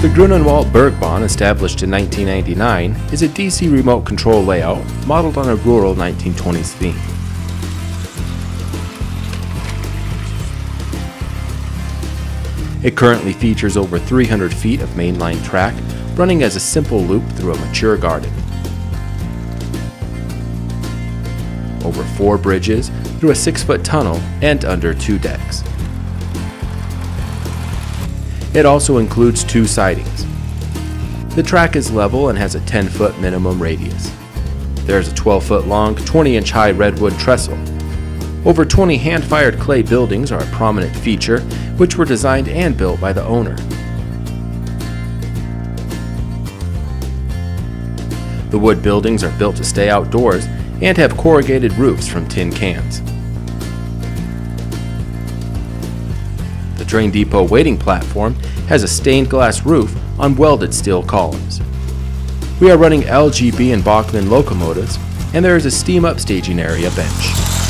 The Grunenwalt Berg Bahn, established in 1999, is a DC remote control layout modeled on a rural 1920s theme. It currently features over 300 feet of mainline track, running as a simple loop through a mature garden. Over 4 bridges, through a 6-foot tunnel, and under 2 decks. It also includes 2 sidings. The track is level and has a 10-foot minimum radius. There is a 12-foot long, 20-inch high redwood trestle. Over 20 hand-fired clay buildings are a prominent feature, which were designed and built by the owner. The wood buildings are built to stay outdoors and have corrugated roofs from tin cans. The train depot waiting platform has a stained glass roof on welded steel columns. We are running LGB and Bachmann locomotives, and there is a steam upstaging area bench.